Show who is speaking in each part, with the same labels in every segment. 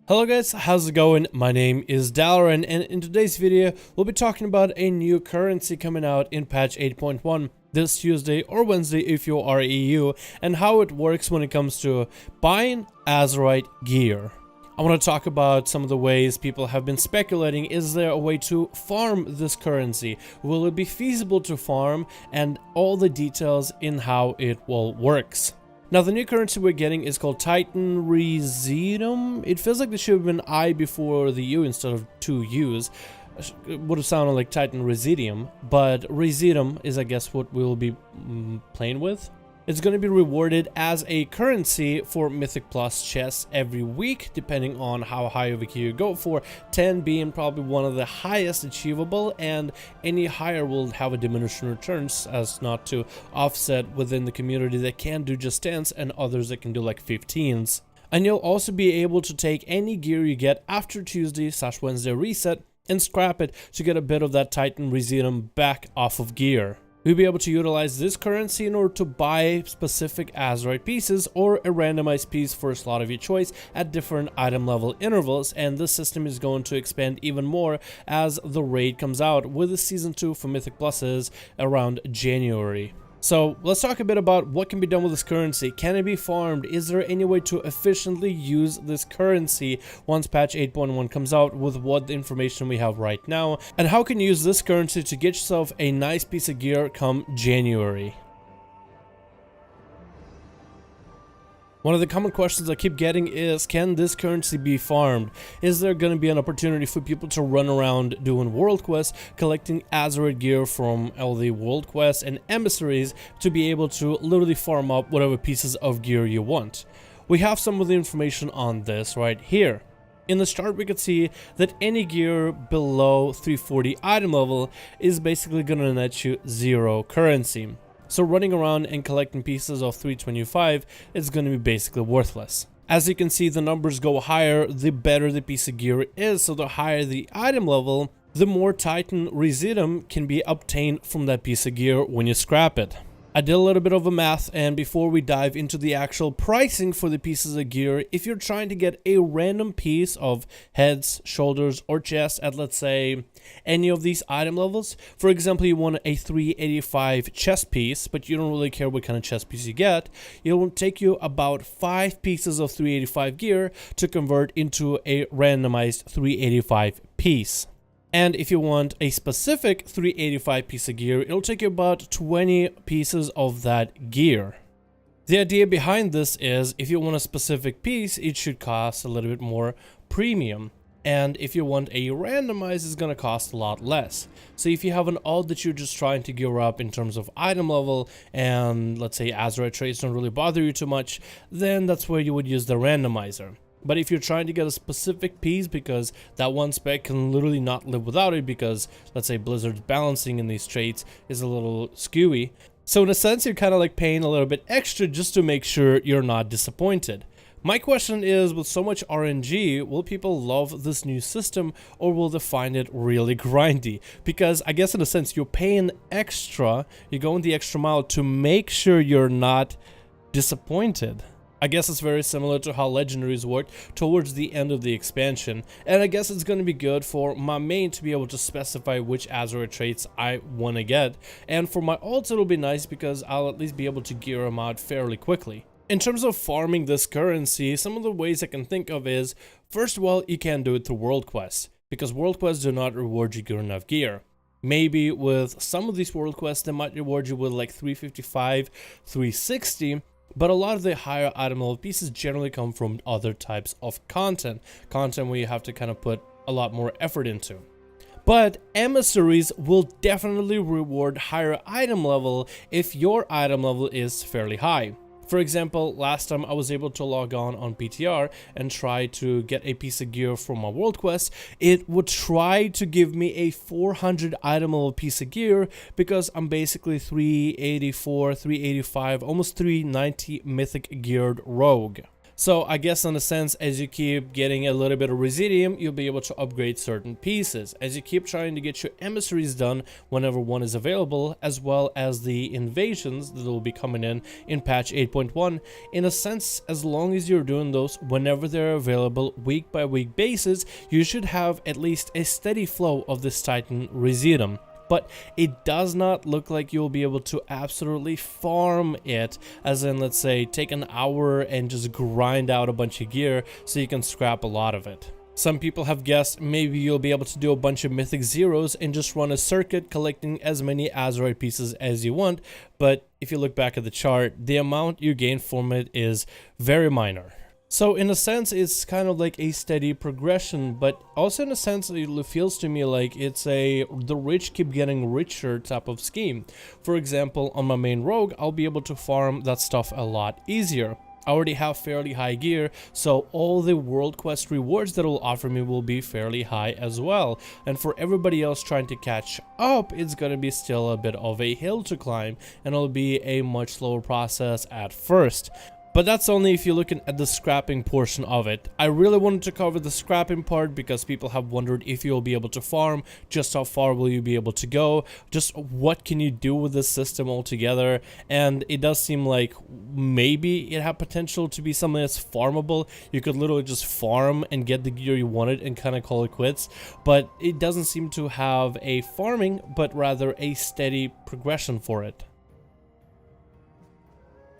Speaker 1: Hello guys, how's it going? My name is Dalaran, and in today's video we'll be talking about a new currency coming out in patch 8.1 this Tuesday or Wednesday if you are EU, and how it works when it comes to buying Azerite gear. I want to talk about some of the ways people have been speculating. Is there a way to farm this currency? Will it be feasible to farm? And all the details in how it all works. Now, the new currency we're getting is called Titan Residuum. It feels like there should have been I before the U instead of two U's. It would have sounded like Titan Residuum, but Residuum is, I guess, what we'll be playing with. It's going to be rewarded as a currency for Mythic Plus chests every week, depending on how high of a key you go for, 10 being probably one of the highest achievable, and any higher will have a diminishing returns as not to offset within the community that can do just 10s and others that can do like 15s. And you'll also be able to take any gear you get after Tuesday/Wednesday reset and scrap it to get a bit of that Titan Residuum back off of gear. We'll be able to utilize this currency in order to buy specific Azerite pieces or a randomized piece for a slot of your choice at different item level intervals, and this system is going to expand even more as the raid comes out with the Season 2 for Mythic Pluses around January. So let's talk a bit about what can be done with this currency. Can it be farmed? Is there any way to efficiently use this currency once patch 8.1 comes out with what the information we have right now? And how can you use this currency to get yourself a nice piece of gear come January? One of the common questions I keep getting is, can this currency be farmed? Is there going to be an opportunity for people to run around doing world quests, collecting Azerite gear from all the world quests and emissaries to be able to literally farm up whatever pieces of gear you want? We have some of the information on this right here. In the chart, we could see that any gear below 340 item level is basically going to net you 0 currency. So running around and collecting pieces of 325 is going to be basically worthless. As you can see, the numbers go higher, the better the piece of gear is, so the higher the item level, the more Titan Residuum can be obtained from that piece of gear when you scrap it. I did a little bit of a math, and before we dive into the actual pricing for the pieces of gear, if you're trying to get a random piece of heads, shoulders, or chest at, let's say, any of these item levels, for example, you want a 385 chest piece, but you don't really care what kind of chest piece you get, it will take you about 5 pieces of 385 gear to convert into a randomized 385 piece. And if you want a specific 385 piece of gear, it'll take you about 20 pieces of that gear. The idea behind this is, if you want a specific piece, it should cost a little bit more premium. And if you want a randomized, it's going to cost a lot less. So if you have an alt that you're just trying to gear up in terms of item level, and let's say Azerite traits don't really bother you too much, then that's where you would use the randomizer. But if you're trying to get a specific piece because that one spec can literally not live without it because, let's say, Blizzard's balancing in these traits is a little skewy. So in a sense, you're kind of like paying a little bit extra just to make sure you're not disappointed. My question is, with so much RNG, will people love this new system or will they find it really grindy? Because I guess in a sense, you're paying extra, you're going the extra mile to make sure you're not disappointed. I guess it's very similar to how legendaries worked towards the end of the expansion, and I guess it's going to be good for my main to be able to specify which Azerite traits I want to get, and for my ults it'll be nice because I'll at least be able to gear them out fairly quickly. In terms of farming this currency, some of the ways I can think of is, first of all, you can do it through world quests, because world quests do not reward you good enough gear. Maybe with some of these world quests they might reward you with like 355, 360, but a lot of the higher item level pieces generally come from other types of content where you have to kind of put a lot more effort into. But emissaries will definitely reward higher item level if your item level is fairly high. For example, last time I was able to log on PTR and try to get a piece of gear from my world quest, it would try to give me a 400 item level piece of gear because I'm basically 384, 385, almost 390 mythic geared rogue. So I guess in a sense, as you keep getting a little bit of Residuum, you'll be able to upgrade certain pieces. As you keep trying to get your emissaries done whenever one is available, as well as the invasions that will be coming in patch 8.1, in a sense, as long as you're doing those whenever they're available week by week basis, you should have at least a steady flow of this Titan Residuum. But it does not look like you'll be able to absolutely farm it, as in, let's say, take an hour and just grind out a bunch of gear so you can scrap a lot of it. Some people have guessed maybe you'll be able to do a bunch of mythic zeros and just run a circuit collecting as many Azerite pieces as you want, but if you look back at the chart, the amount you gain from it is very minor. So in a sense, it's kind of like a steady progression, but also in a sense, it feels to me like it's the rich keep getting richer type of scheme. For example, on my main rogue, I'll be able to farm that stuff a lot easier. I already have fairly high gear, so all the world quest rewards that will offer me will be fairly high as well. And for everybody else trying to catch up, it's gonna be still a bit of a hill to climb, and it'll be a much slower process at first. But that's only if you're looking at the scrapping portion of it. I really wanted to cover the scrapping part because people have wondered if you'll be able to farm, just how far will you be able to go, just what can you do with this system altogether, and it does seem like maybe it had potential to be something that's farmable. You could literally just farm and get the gear you wanted and kind of call it quits, but it doesn't seem to have a farming, but rather a steady progression for it.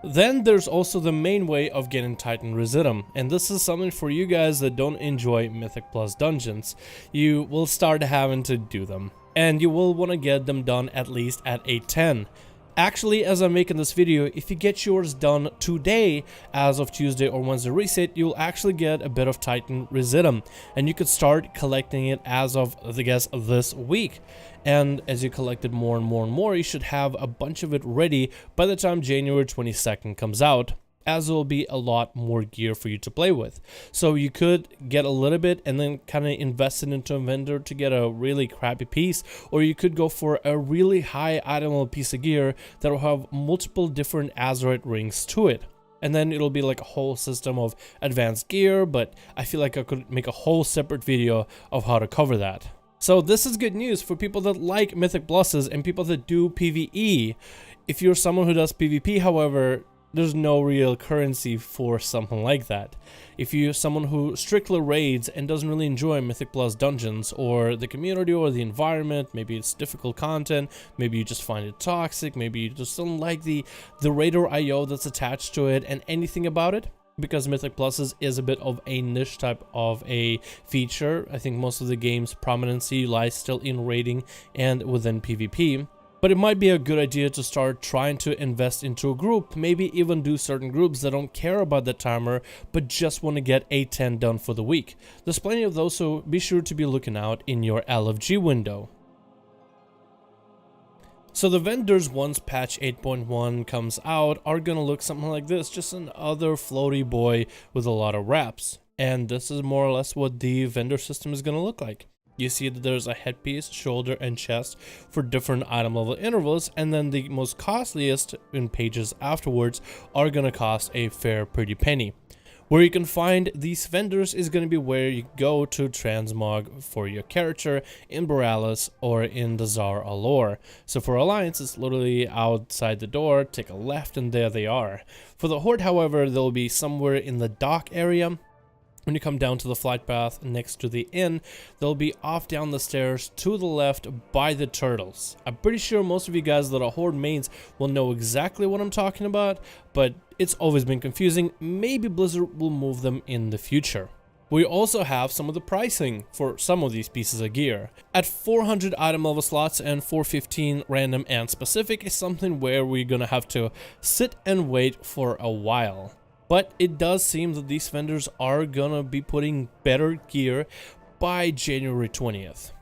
Speaker 1: Then there's also the main way of getting Titan Residuum, and this is something for you guys that don't enjoy Mythic Plus dungeons. You will start having to do them, and you will want to get them done at least at 8.10. Actually, as I'm making this video, if you get yours done today, as of Tuesday or Wednesday reset, you'll actually get a bit of Titan Residuum, and you could start collecting it as of, I guess, this week. And as you collect it more and more and more, you should have a bunch of it ready by the time January 22nd comes out, as there will be a lot more gear for you to play with. So you could get a little bit and then kind of invest it into a vendor to get a really crappy piece, or you could go for a really high item piece of gear that will have multiple different Azerite rings to it. And then it'll be like a whole system of advanced gear, but I feel like I could make a whole separate video of how to cover that. So this is good news for people that like Mythic Pluses and people that do PvE. If you're someone who does PvP, however, there's no real currency for something like that. If you're someone who strictly raids and doesn't really enjoy Mythic Plus dungeons or the community or the environment, maybe it's difficult content, maybe you just find it toxic, maybe you just don't like the raider IO that's attached to it and anything about it, because Mythic Pluses is a bit of a niche type of a feature. I think most of the game's prominency lies still in raiding and within PvP. But it might be a good idea to start trying to invest into a group, maybe even do certain groups that don't care about the timer, but just want to get 8.10 done for the week. There's plenty of those, so be sure to be looking out in your LFG window. So the vendors, once patch 8.1 comes out, are gonna look something like this, just another floaty boy with a lot of wraps. And this is more or less what the vendor system is gonna look like. You see that there's a headpiece, shoulder, and chest for different item level intervals, and then the most costliest in pages afterwards are gonna cost a fair pretty penny. Where you can find these vendors is going to be where you go to transmog for your character in Borealis or in the Tsar Allure. So for Alliance, it's literally outside the door, take a left, and there they are. For the Horde, however, they'll be somewhere in the dock area. When you come down to the flight path next to the inn, they'll be off down the stairs to the left by the turtles. I'm pretty sure most of you guys that are Horde mains will know exactly what I'm talking about, but it's always been confusing. Maybe Blizzard will move them in the future. We also have some of the pricing for some of these pieces of gear. At 400 item level slots and 415 random and specific is something where we're gonna have to sit and wait for a while. But it does seem that these vendors are gonna be putting better gear by January 20th.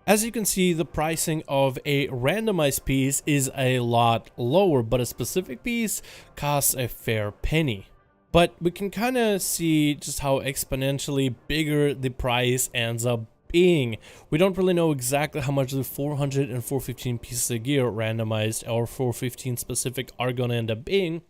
Speaker 1: As you can see, the pricing of a randomized piece is a lot lower, but a specific piece costs a fair penny. But we can kind of see just how exponentially bigger the price ends up being. We don't really know exactly how much the 400 and 415 pieces of gear randomized or 415 specific are gonna end up being.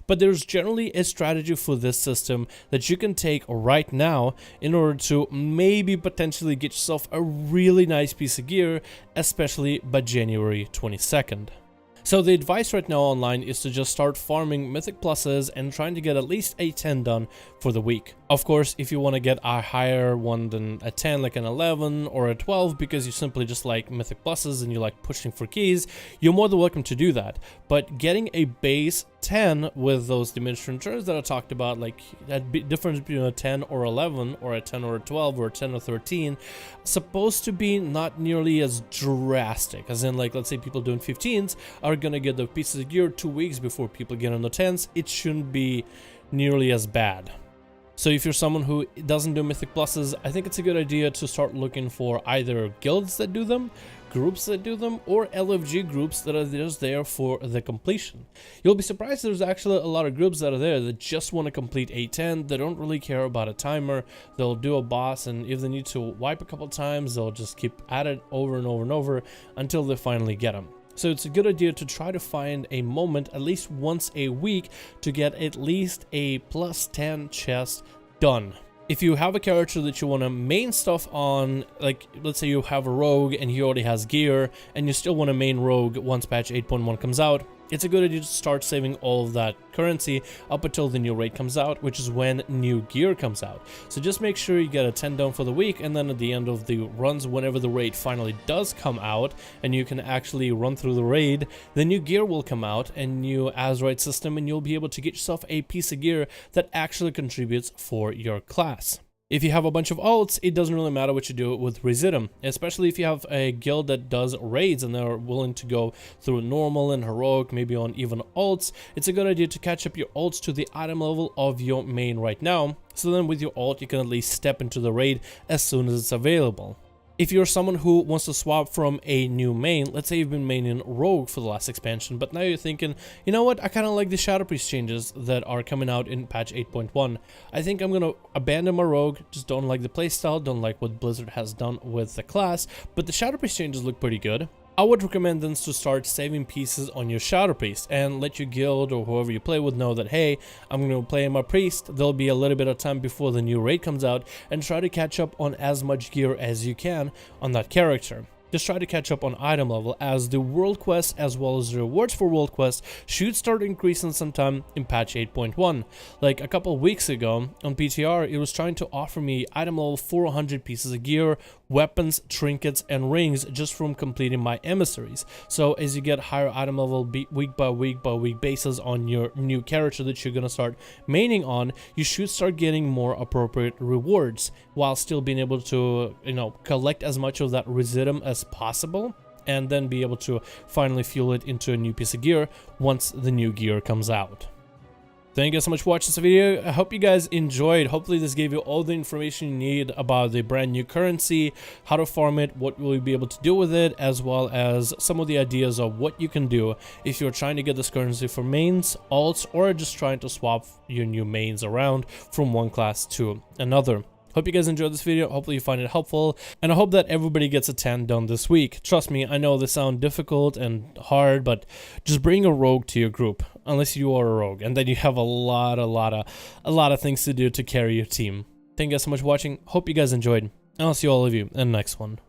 Speaker 1: But there's generally a strategy for this system that you can take right now in order to maybe potentially get yourself a really nice piece of gear, especially by January 22nd. So the advice right now online is to just start farming mythic pluses and trying to get at least a 10 done for the week. Of course, if you want to get a higher one than a 10, like an 11 or a 12, because you simply just like mythic pluses and you like pushing for keys, you're more than welcome to do that. But getting a base 10 with those diminished returns that I talked about, like that difference between a 10 or 11 or a 10 or a 12 or a 10 or 13, supposed to be not nearly as drastic, as in, like, let's say people doing 15s are gonna get the pieces of gear 2 weeks before people get on the 10s. It shouldn't be nearly as bad. So if you're someone who doesn't do mythic pluses, I think it's a good idea to start looking for either guilds that do them, groups that do them, or LFG groups that are just there for the completion. You'll be surprised there's actually a lot of groups that are there that just want to complete a 10. They don't really care about a timer. They'll do a boss, and if they need to wipe a couple times, they'll just keep at it over and over and over until they finally get them. So it's a good idea to try to find a moment at least once a week to get at least a plus 10 chest done. If you have a character that you want to main stuff on, like let's say you have a rogue and he already has gear and you still want to main rogue once patch 8.1 comes out, it's a good idea to start saving all of that currency up until the new raid comes out, which is when new gear comes out. So just make sure you get a 10 down for the week, and then at the end of the runs, whenever the raid finally does come out and you can actually run through the raid, the new gear will come out and new Azerite system, and you'll be able to get yourself a piece of gear that actually contributes for your class. If you have a bunch of alts, it doesn't really matter what you do with Residuum, especially if you have a guild that does raids and they're willing to go through normal and heroic, maybe on even alts. It's a good idea to catch up your alts to the item level of your main right now, so then with your alt you can at least step into the raid as soon as it's available. If you're someone who wants to swap from a new main, let's say you've been maining Rogue for the last expansion, but now you're thinking, you know what, I kind of like the Shadow Priest changes that are coming out in patch 8.1. I think I'm going to abandon my Rogue, just don't like the playstyle, don't like what Blizzard has done with the class, but the Shadow Priest changes look pretty good. I would recommend then to start saving pieces on your Shadow Priest and let your guild or whoever you play with know that, hey, I'm going to play my priest, there'll be a little bit of time before the new raid comes out, and try to catch up on as much gear as you can on that character. Just try to catch up on item level, as the world quest as well as the rewards for world quest should start increasing sometime in patch 8.1. Like a couple of weeks ago on PTR, it was trying to offer me item level 400 pieces of gear, weapons, trinkets, and rings just from completing my emissaries. So as you get higher item level week by week basis on your new character that you're gonna start maining on, you should start getting more appropriate rewards while still being able to, you know, collect as much of that Residuum as possible, and then be able to finally fuel it into a new piece of gear once the new gear comes out. Thank you guys so much for watching this video. I hope you guys enjoyed. Hopefully this gave you all the information you need about the brand new currency, how to farm it, what will you be able to do with it, as well as some of the ideas of what you can do if you're trying to get this currency for mains, alts, or just trying to swap your new mains around from one class to another. Hope you guys enjoyed this video. Hopefully you find it helpful, and I hope that everybody gets a 10 done this week. Trust me, I know this sounds difficult and hard, but just bring a rogue to your group, unless you are a rogue, and then you have a lot of things to do to carry your team. Thank you guys so much for watching. Hope you guys enjoyed, and I'll see all of you in the next one.